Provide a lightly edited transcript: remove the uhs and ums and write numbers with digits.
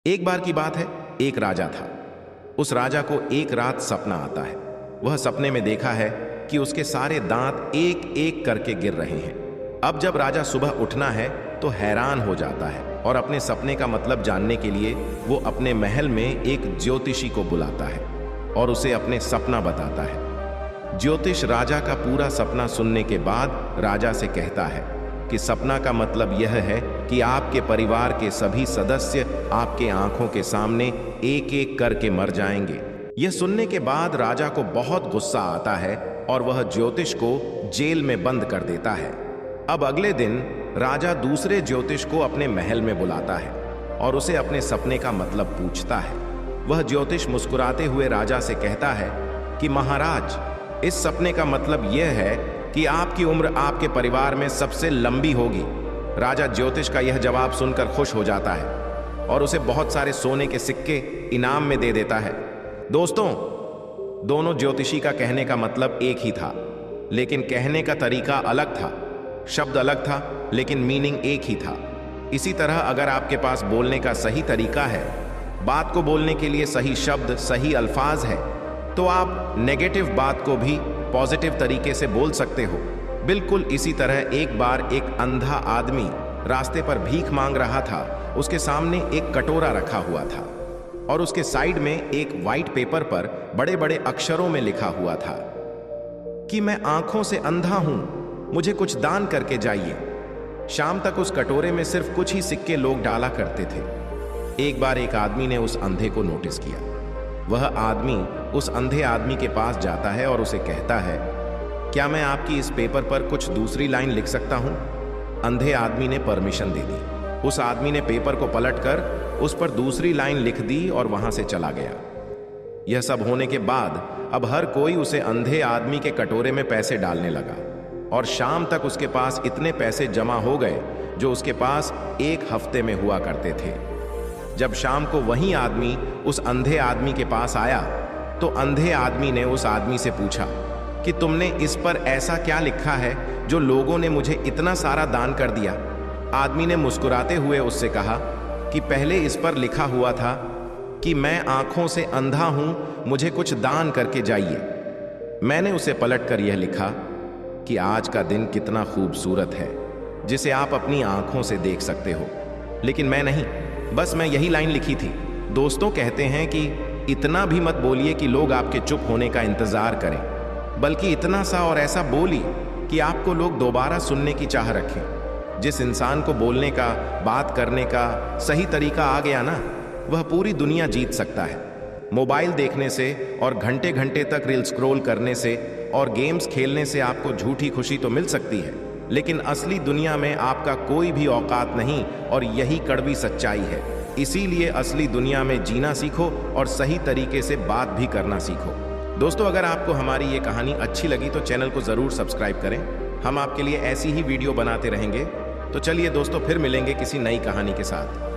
एक बार की बात है, एक राजा था। उस राजा को एक रात सपना आता है। वह सपने में देखा है कि उसके सारे दांत एक एक करके गिर रहे हैं। अब जब राजा सुबह उठना है तो हैरान हो जाता है और अपने सपने का मतलब जानने के लिए वो अपने महल में एक ज्योतिषी को बुलाता है और उसे अपने सपना बताता है। ज्योतिष राजा का पूरा सपना सुनने के बाद राजा से कहता है कि सपना का मतलब यह है कि आपके परिवार के सभी सदस्य आपके आंखों के सामने एक एक करके मर जाएंगे। यह सुनने के बाद राजा को बहुत गुस्सा आता है और वह ज्योतिष को जेल में बंद कर देता है। अब अगले दिन राजा दूसरे ज्योतिष को अपने महल में बुलाता है और उसे अपने सपने का मतलब पूछता है। वह ज्योतिष मुस्कुराते हुए राजा से कहता है कि महाराज, इस सपने का मतलब यह है कि आपकी उम्र आपके परिवार में सबसे लंबी होगी। राजा ज्योतिष का यह जवाब सुनकर खुश हो जाता है और उसे बहुत सारे सोने के सिक्के इनाम में दे देता है। दोस्तों, दोनों ज्योतिषी का कहने का मतलब एक ही था, लेकिन कहने का तरीका अलग था। शब्द अलग था, लेकिन मीनिंग एक ही था। इसी तरह अगर आपके पास बोलने का सही तरीका है, बात को बोलने के लिए सही शब्द, सही अल्फाज है, तो आप नेगेटिव बात को भी पॉजिटिव तरीके से बोल सकते हो। बिल्कुल इसी तरह एक बार एक अंधा आदमी रास्ते पर भीख मांग रहा था। उसके सामने एक कटोरा रखा हुआ था और उसके साइड में एक वाइट पेपर पर बड़े बड़े अक्षरों में लिखा हुआ था कि मैं आंखों से अंधा हूं, मुझे कुछ दान करके जाइए। शाम तक उस कटोरे में सिर्फ कुछ ही सिक्के लोग डाला करते थे। एक बार एक आदमी ने उस अंधे को नोटिस किया। वह आदमी उस अंधे आदमी के पास जाता है और उसे कहता है, क्या मैं आपकी इस पेपर पर कुछ दूसरी लाइन लिख सकता हूं? अंधे आदमी ने परमिशन दे दी। उस आदमी ने पेपर को पलटकर उस पर दूसरी लाइन लिख दी और वहां से चला गया। यह सब होने के बाद अब हर कोई उसे अंधे आदमी के कटोरे में पैसे डालने लगा और शाम तक उसके पास इतने पैसे जमा हो गए जो उसके पास एक हफ्ते में हुआ करते थे। जब शाम को वही आदमी उस अंधे आदमी के पास आया तो अंधे आदमी ने उस आदमी से पूछा कि तुमने इस पर ऐसा क्या लिखा है जो लोगों ने मुझे इतना सारा दान कर दिया? आदमी ने मुस्कुराते हुए उससे कहा कि पहले इस पर लिखा हुआ था कि मैं आंखों से अंधा हूं, मुझे कुछ दान करके जाइए। मैंने उसे पलटकर यह लिखा कि आज का दिन कितना खूबसूरत है जिसे आप अपनी आंखों से देख सकते हो, लेकिन मैं नहीं, बस मैं यही लाइन लिखी थी। दोस्तों कहते हैं कि इतना भी मत बोलिए कि लोग आपके चुप होने का इंतजार करें, बल्कि इतना सा और ऐसा बोलिए कि आपको लोग दोबारा सुनने की चाह रखें। जिस इंसान को बोलने का, बात करने का सही तरीका आ गया ना, वह पूरी दुनिया जीत सकता है। मोबाइल देखने से और घंटे घंटे तक रील स्क्रॉल करने से और गेम्स खेलने से आपको झूठी खुशी तो मिल सकती है, लेकिन असली दुनिया में आपका कोई भी औकात नहीं, और यही कड़वी सच्चाई है। इसीलिए असली दुनिया में जीना सीखो और सही तरीके से बात भी करना सीखो। दोस्तों, अगर आपको हमारी ये कहानी अच्छी लगी तो चैनल को ज़रूर सब्सक्राइब करें। हम आपके लिए ऐसी ही वीडियो बनाते रहेंगे। तो चलिए दोस्तों, फिर मिलेंगे किसी नई कहानी के साथ।